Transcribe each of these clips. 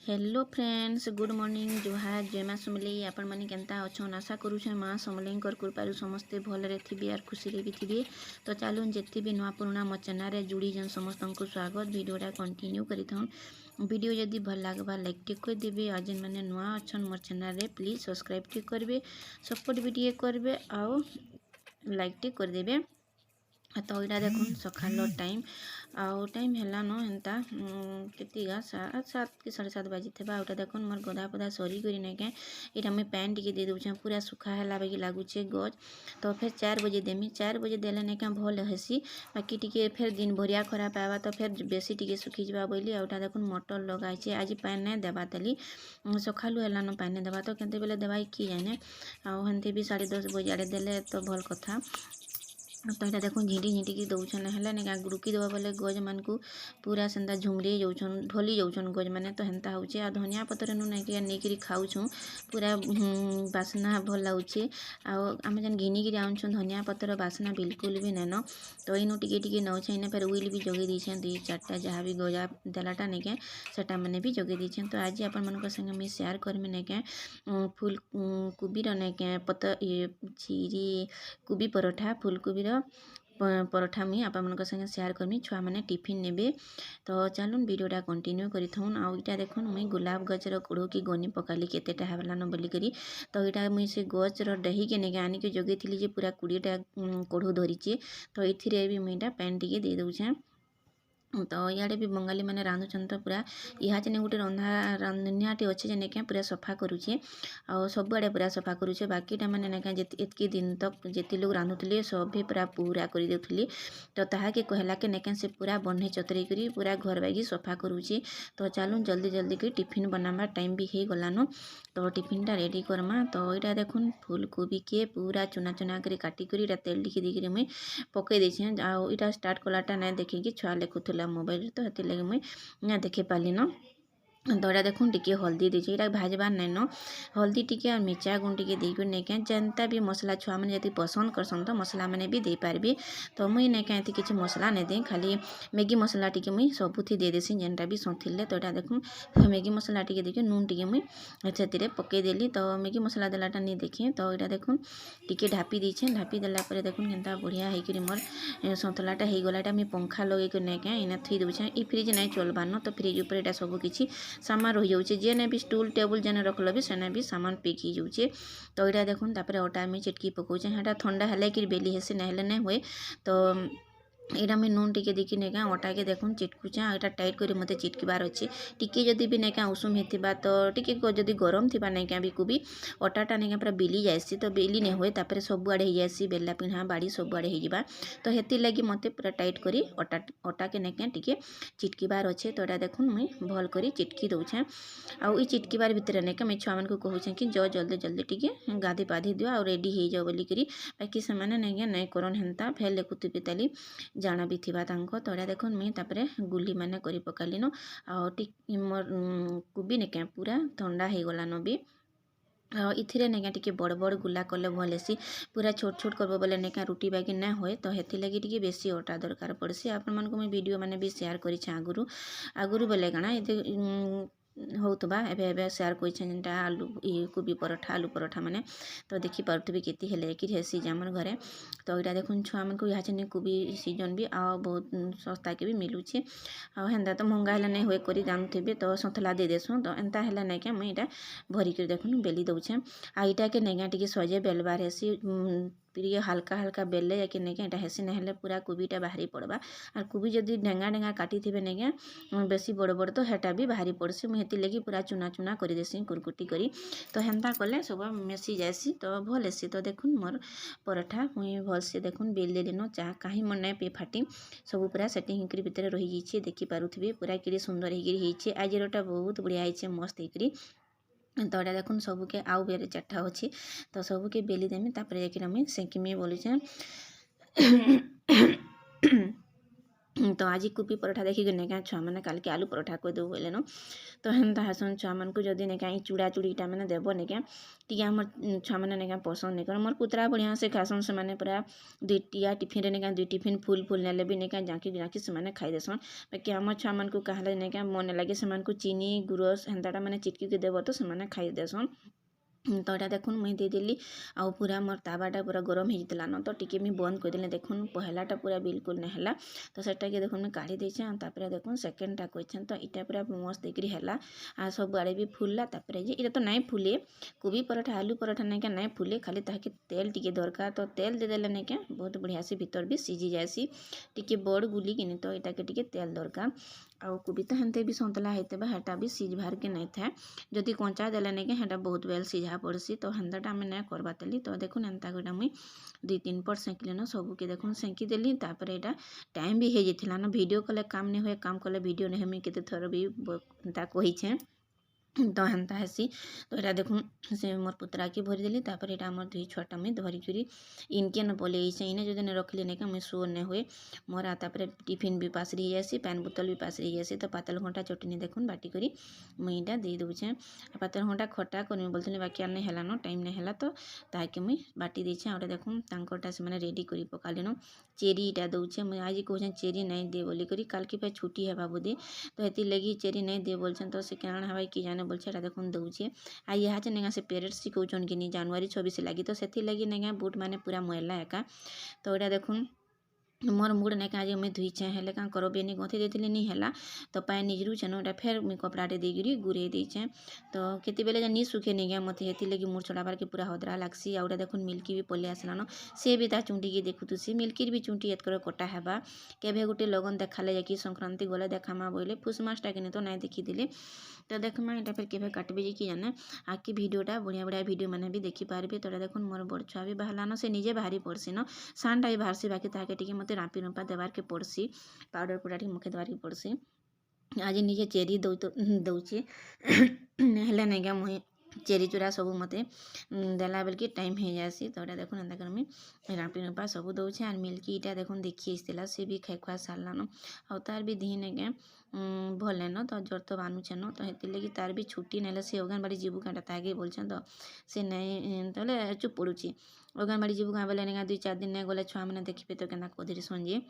Hello friends, good morning, जुहार, जय माँ समलेई। आपण मैंने केनता अच्छन आशा करुछे माँ समलेई कृपारू समस्ते भलरे थिबे और खुशी भी थिबे। तो चलून जिते भी नुआ पुराना मो चैनल जुड़ी जन समस्त को स्वागत। वीडियोटा कंटिन्यू करिथन। वीडियो जदि भल लागबा लाइक टिक कर देबे और जेन मैंने नुआ अच्छन मोर चैनल रे प्लीज सब्सक्राइब टिक करबे, सपोर्ट भी टिक करबे आउ लाइक टिक कर देबे। तो यहाँ देखुन सकाल टाइम आउ टाइम हेलान एंता केतिगा 7 कि 7:30 बाजी थे। आउटा देखुन मोर गधा पधा सरी कर यहाँ मुझे पैन टी दे दूचे पूरा सुखा है बाकी लगुचे गज। तो फिर 4 बजे देमी, 4 बजे देले नहीं भल हेसी। बाकी टी फिर दिन भरिया खरा पावा तो फिर बेसी टी सुखी जा बोली। आउटा देखुन मटर लगाई आज पैन नहीं देवा तली सकालू हेलान पैन नहीं देवा तो केते बेले देवा कि जाने आते भी 10:30 बजे देले तो भल कथा। तो यहाँ देखो झिंटी झिंटी की दौन है गुड़की देवा बोले गज मान को पूरा सेंता झुमरी जाऊन ढली जाऊन गज मैंने तो हेन्ता हो। धनिया पतर नु नहीं खाऊँ पूरा बासना भल लगे। आम जेन घिनिकी आनुछुँ धनिया पतर बासना बिल्कुल भी नैन। तो इन टे नौचे इन फिर उइल भी जगे दीछे 2-4टा जहाँ भी गजा देलाटा नहीं सेटा मैंने भी जगे दीछे। तो आज आपण मान संगे मुझे सेयार करमी नहीं फुल कोबी नहीं पत ये चीरी कोबी परोठा फुलकोबी परोठा मुई आप संगे सेयार करमी। छुआ मैंने टिफिन नेबे तो चलून वीडियोटा कंटिन्यू करिथौन। आउ इटा देखुन मुई गुलाब गजर कोड़ो की गनी पकाली केतेटा हेलान बोलिकी। तो यहाँ मुई से गजर डही के नहीं आनिक जगै थी जे पूरा 20टा कोढ़ो धरीचे। तो ये भी मुईटा पैन टी दे दूचे। तो इे भी बंगाली मैंने रांधुन तो पूरा यहाँ जेने गोटे रंधा रांधनियाटे अच्छे जे नहीं पूरा सफा करुचे आ सबुआड़े पूरा सफा करुचे। बाकीटा मैंने नहीं एतकी दिन तक जिते लोग रांधुले सब भी पूरा पूरा कर देउथली। तो ताके कहला के नहीं से पूरा बन्हे चतरे करी पूरा घर बागी सफा करुचे। तो चलून जल्दी जल्दी कर टिफिन बनावा टाइम भी हो गलान। तो टिफिनटा रेडी करमा। तो यहाँ देखुन फुलकोबी के पूरा चुना चुना कर काटिकी तेल टिके देकर मुई पकई देछे। आटा स्टार्ट कलाटा नहीं देखिकी छुआ लिखुला मोबाइल तो हेती लगे मुई ना देखी पाली न। तो यहाँ देखुन टी हल्दी देचे यहाँ भाजबार नहीं न हल्दी टी और मिर्चा गुण टी देकर नहीं जनता भी मसला छुआ मैंने यदि पसंद करसन तो मसला मैंने भी दे पारबी। तो मुई नहीं क्या किसी मसला नहीं दे खाली मैगी मसला टी मुई सबुथी दे देसी जेनटा भी सौथिले। तो यहाँ देखुन मैगी मसला टी देखे नून टी मुई से पकईदेली। तो मैगी मसला देलाटा नहीं देखे। तो यहाँ देखुन टी ढापी दीछे ढापी देला देखुन केनता बढ़िया होकर मोर सतलाटा हो गला। मुझे पंखा लगे नहीं क्या इना थी दूचे ई फ्रिज नहीं चलबार तो फ्रिज उपर यहाँ सब किसी सामान रही जाऊे जेने भी स्टूल टेबुल जेने रखल भी सेने भी सामान पिक हो जाऊे। तो यहाँ देखुन तापर अटा में चिटकी पकाऊे यहाँ ठंडा है कि बेली हेसी नहीं हुए। तो यहाँ मुझे नून टी देखी नहीं क्या अटा के देखुन चिटकुचे यहाँ टाइट कर मत चिटकबार अच्छे टी जदि भी नहीं क्या उषुम होता तो टी जदि गरम थी नहीं क्या भी अटाटा नहीं पूरा बेली जाएसी तो बेली नहीं हुए तापर सबुआड़े हो जाएसी बेला पिढ़ा बाड़ी सबुआड़े हो। तो हेती लगी मत पूरा टाइट करी अटा के नहीं क्या टी चिटकबार अच्छे। तो यहाँ देखुन मुई भल कर चिटकी दौचे आउ ई चिटकबार भितर नहीं क्या मुझे छुआ मान को कहूँ कि जो जल्दी जल्दी टी गाधी पाधी दियो और रेडी हो जाओ बोलिकी। बाकी से नहीं क्या नहीं करन हेन्ता फेर लिखुथी ताली जाना भी थिबा तांको। तो यहाँ देखुन मुई तापरे गुली मैंने करी पकालीन आ मोर कोबी नहीं क्या पूरा ठंडा हो गलान भी। इथिरे नहीं टी बड़ बड़ गुला कले भल हेसी पूरा छोट छोट करबो बोले नहीं रुटी बागी ना हुए। तो हेती लगी टी बेसी अटा दरकार पड़सी। आपण मानक मुई वीडियो मैंने भी शेयर करी आगुरु आगुरु बोले काना ये होतबा एबे शेयर कर जेनटा आलू कोबी परोठा आलू परोठा मैंने तो देखी पार्थि केती हेले कि हेसी जामर घरे। तो यहाँ देखुन छुआ मान को यहाँ से कोबी सीजन भी आ बहुत सस्ता के भी मिलूचे आ हेन्ता तो महंगा है नहीं हुए करी जानते तो सतला दे देसुँ। तो एंता है नहीं क्या मुझे भरिक देखुन बेली दौचे आ इटा के नहीं टी सजे बेलबार हेसी टे हल्का हल्का बेले जाके नहीं क्या हेसी नहीं पूरा कोबीटा बाहरी पड़वा। और कोबी जदि ढेंगा ढेंगा काटी थे नहीं क्या बेसी बड़ बड़ तो हेटा भी बाहरी पड़सी मुझे लगी पूरा चुना चुना कर देसी कुरकुटी करी। तो हेन्ता कले सब मेसी जाएसी तो भल हेसी। तो देखुन मोर परोठा मुई भलसे देखुन बेल देलीन चाह कहीं मन नहीं पे फाटी सब पूरा सेटिंग होकर भितर रही जाइए देखी पारुथिबे पूरा कि सुंदर होकर आज रोटा बहुत बढ़िया है मस्त होकर। तो यहाँ देखुन सबके आउ बेरे 4टा अच्छी तो सबके बेली देमी तापर जाकि मुई सेंकिमी बोलुचे। तो आज कोबी पराठा देखिक नहीं क्या छुआ मैंने काल के आलू पराठा कर देव बोले न तो हेन्ता हेसन छुआ मान को जदि नहीं क्या चूड़ा चूड़ीटा मैंने देव नहीं क्या टी आम छुआ मैंने नहीं क्या पसंद नहीं कर मोर पुतरा बढ़िया से खासन से मैंने पूरा दुईटिया टिफिन नहीं क्या दुई टिफिन फुल फुल नेले भी नहीं क्या जाकि जाकि से खाई देसन बाकी आम छुआ मान को कहले नहीं क्या मन लगे से चीनी गुरस हेन्ताटा मैंने चिटकी के देव तो से खाई देसन तो यहाँ देखुन मुई देदेली आउ पूरा मोर तावाटा पूरा गरम हो जाता न तो टिके मुई बंद करदेली देखुन पहलाटा पूरा बिल्कुल नहीं है तो सेटा के देखुन मुई काढ़ी देछे तापर देखुन सेकेंडटा करछन तो इटा पूरा मस्त देखरी है आ सब आड़े भी फुलला तापर जे इटा तो नहीं फुले कोबी पराठा आलू पराठा नहीं क्या नहीं फुले खाली ताके तेल टिके दरकार तो तेल देदेले नहीं क्या बहुत बढ़िया से भीतर भी सीझी जाएसी टिके बड़ गुली कि तो इटा के टिके तेल दरकार आउ कोबी तो हेन्ते भी सन्तला होते हेटा भी सीझ बाहर के नहीं था जदि कंचा देले नहीं के हेटा बहुत बेल सीझा पड़सी तो हेन्ताटा आम नहीं करवा तेली तो देखुन एंता गोटा मुई 2-3 पट सेंकिले न सबू के देखुन सेंकी देली तापर एटा टाइम भी हो जाता न वीडियो कले काम नहीं हुए काम कले वीडियो नहीं मुई केते थर भी एंता कहीछे तो हेन्ता हेसी तो यहाँ देखुन से मोर पुतरा के भरीदेली तापर यहाँ आम दुई छुआटा मुई धरिकी इनके न पलि इने जो रखली नहीं मुई शो नहीं हुए मोर तापर टिफिन भी पास रही जासी पैन बोतल भी पास रही जासी तो पातल घंटा चटनी देखुन बाटी करी मुई इटा दे दूचे पातल घंटा खटा करमी बोलते बाकी नहीं है न टाइम नहीं है तो ताके मुई बाटी देछे और देखुन तांकोटा से रेडी करी पकालेन चेरी इटा दौचे मुई आज कहूँ चेरी नहीं दे बोली करी काल के फेर छुट्टी है बोधे तो हेती लगी चेरी नहीं दे बोलछन तो से केना हवा कि जाने बोलछे एटा देखुन दौचे आ यहाँ से नेगा से पेरेंट्स शिखौन कि जनवरी 26 लगी तो से लगी नेगा बुट माने पूरा मैला एका तो यहाँ देखुन मोर मुड नहीं आज मुझे धुईचे हेले क्या कर बेनी गंथी देती नहीं है तो पाए निजरू छेन एटा फेर मुझे कपड़ाटे देगी गुरे देचे तो केते बेले नहीं सुखे नहीं गया मत हेती लगी मुड छड़ाबार के पूरा हदरा लागसी आउटा देखुन मिल्की भी पलि आसलान सी भी ता चुंटी की देखुसी मिल्की भी चुंटी एतकर कटा हेबा केबे गोटे लगन देखाले जाकि संक्रांति गले देखामा बोले पुष मासटा के तो नहीं देखीदेली तो देखमा यहाँ फिर केबे काटबे कि जाने आके भिडियोटा बढ़िया बढ़िया भिडियो मैंने भी देखिपारे तो देखुन मोर बड़ छुआ भी बाहरलान से निजे बाहरी पड़सी न सानटा भी बाहरसी बाकी ताके टिके मते रापी रुपा देवार के पड़सी पाउडर पूरा टी मुखे देवार के पड़सी आज निजे चेरी दौचे हेले नहीं क्या मुई चेरी चूड़ा सब मते देला बेल के टाइम हो जासी तो यहाँ देखुन एंता करमी रापी रुपा सब दौचे आर मिल्की इटा देखुन देखी आसला सी भी खाई खुआ सारलान आ तार भी धी नहीं भल न तो जोर तो बानुचे न तो हेती लगी तार भी छुट्टी ना से अंगनबाड़ी जीवु क्या तागे बोलछन तो से नहीं तो चुप पड़ुची अंगनबाड़ी जीवु क्या बोले नहीं 2-4 दिन नहीं गले छुआ मैंने देखिए तो क्या कदरी संजे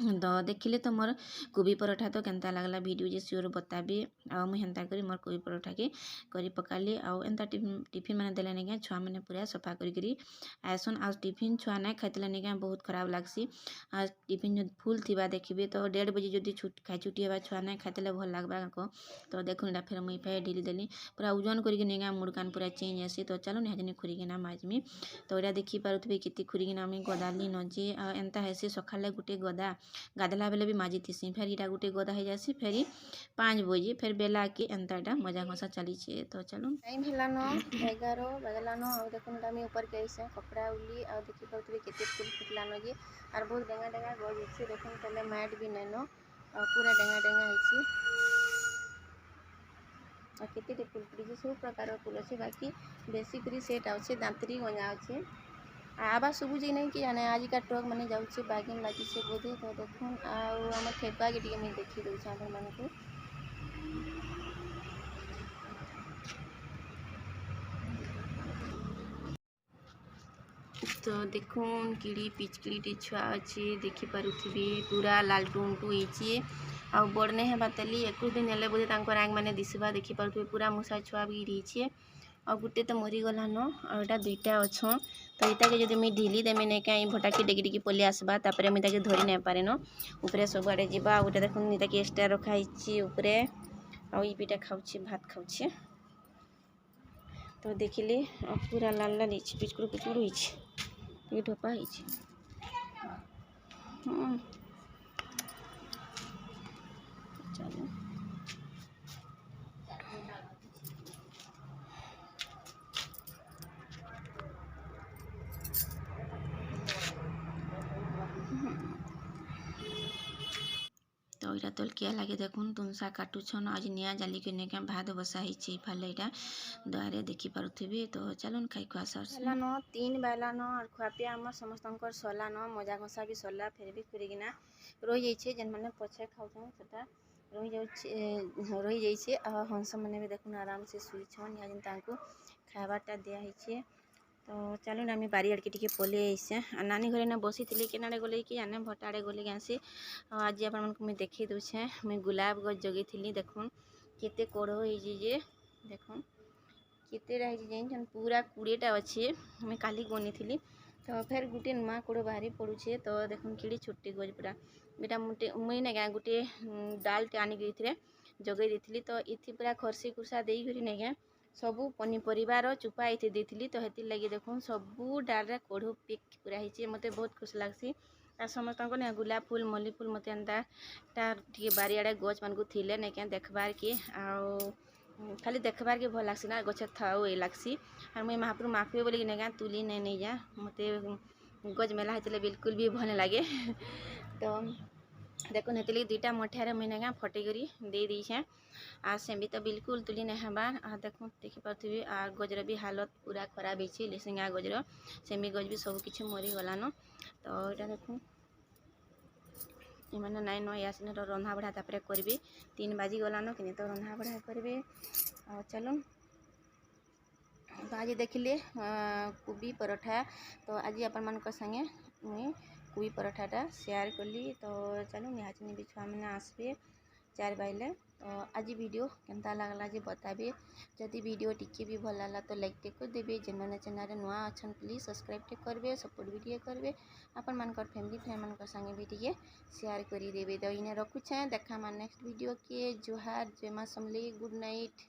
तो देखिले तो मोर कोबी पराठा तो केनता लागला वीडियो जे सियोर बताबी आ मुई हेन्ता करी मोर कोबी पराठा के करी पकाली आ एंता टिफिन मैंने देले नहीं छुआ मैंने पूरा सफा करी आसन आज टिफिन छुआ नहीं खाइले नहीं बहुत खराब लागसी आज टिफिन जो फुल थिबा देखिबे तो 1:30 बजे जदि खाई छुट्टी हेबा छुआ नहीं खाइले भल लागबा को तो देखुन फिर मुई फेर ढिली देली पूरा ओजन करके नहीं मुड़कान पूरा चेंज आसी तो चलो नहीं खुरीकिना माजमी तो यहाँ देखी पारुथबे केते खुरीकिना मुई गदाली नजे एंता हेसी सखाले गुटे गदा गाधला बेले भी माजी थीसी फेर इटा गुटे गदा हो जासी फेर 5 बजे फिर बेला के एंता मजा घसा चली तो चलो टाइम हेलान 11 बजलान आ देखुन मैं ऊपर के ऐसे कपड़ा उली आ देखी पारुथबे केते फुल फुटलान जे आर बहुत डेंगा डेंगा गज अच्छे देखुन तले मैट भी नैन पूरा डेंगा डेंगा होइछि आ केते फुल फुटी सब प्रकार फुल अच्छे बाकी बेसिकली सेट आछे दांतरी गंजा अच्छे आवाज शुभुजे नहीं कि जाने आज का ट्रक मैंने जाऊे बागिन लगी से बोधे तो देखुन आम ठेकुआ के टे मुझे देखी दूचे आप मानक तो देखुन किड़ी पिचकिड़ी छुआ अच्छे देखी पारुथबे पूरा लाल टुंटू होइछे आ बड़ने है बातली 21 दिन हेले बोधे आंग मैंने दिशवा देखी पारुथबे पूरा मूषा छुआ भी रही आ गुटे तो मरीगलान आटा 2टा अच्छन तो यहाँ के जब मुझे ढिली देमी नहीं कहीं भटाकी डेगी डेगी पलि आसबा तापर मुझे धरी नहीं पारे न उपरे सब आड़े जावा गोटे देखुन ये एक्सट्रा रखाई उपरे आईटा खाऊे भात खाऊे तो देखिले पूरा लाल लाल पिचकुड़ पिचकुड़ हो ढोपा चलो तो इटा तलकिया लगे देखुन तुनसा काटुछन आज निया जाली के नेका भात बसा ही फाले इटा द्वारे देखि पारुथिबे तो चलन खाई खुआ सरला न 3 बेला न और खुआपिया हमर समस्तंकर सरला न मजा घसा भी सरला फिर भी खुरिगिना रही जाइछे जेन माने पछे खाउछन सेटा रही जाइछे आ हंस माने भी देखुन आराम से सुइछन या जेन तांको खाबाटा दिया हिचे तो चलो आम बारी आड़के टी पलि आइसे नानी घरे ना बसी थी केनाड़े गले कि आने भटाड़े गले आसी आज आप मुझे देखी दूचे मुझे गुलाब गछ जगी थी देखुन केते कड़ हो देखुन केते जान पूरा 20टा अच्छे मुझे काली गनी थी तो फिर गोटे नुआ कड़ बाहरी पड़ूचे तो देखुन कि छोटे गज पूरा बेटा मुई ना क्या गोटे डालटे आनिक जगई देती तो इथि पूरा खरसी खुर्सा देकर नहीं क्या सबू पनीपरिवार चुपा ये देती तो हेती लगी देखुन सबू डाल कढ़ पिक पूरा ही मत बहुत खुश लग्सी आ समस्त ने गुलाब फूल मल्ली फूल मत एंता बारी आड़े गच मान थे नहीं क्या देखबार के खाली देखबार के भल लग्सी ना गछ थाऊ ये लग्सी और मुझे महापुर माफिए बोली नहीं क्या तुली नहीं जा मत गज मेला होते बिल्कुल भी भल लगे तो देखुन हेती 2टा मठिया मुझे ना फटेकरी दे दीछे आ से भी तो बिल्कुल तुली नहीं हबार आ देखो देखिपे आ गजर भी हालत पूरा खराब है लिसिंगा गजर सेमी गज भी सब किसी मरीगलान तो यहाँ देखो इमान नाई न आसने रंधा बढ़ा तापर करेंगे 3 बाजी गलान कि तो रंधा बढ़ा करेंगे चलो तो आज देखिले कोबी पराठा तो आज आपण मान संगे मुई कोबी पराठाटा शेयर कली तो चलो निहाचनी भी छुआ मैंने आसबे 4 बाइले तो आज वीडियो केनता लगला जे बताबे जदि वीडियो टिके भी भल लगा तो लाइक टे कर देबे जेन माने चैनल नुआ अच्छन प्लीज सब्सक्राइब टे करबे सपोर्ट भी करबे अपन मानकर फैमिली फ्रेंड मानकर संगे भी टिके शेयर करी देबे तो इने रखुछे देखा मा नेक्स्ट वीडियो के जोहार जय मां समलेई गुड नाइट।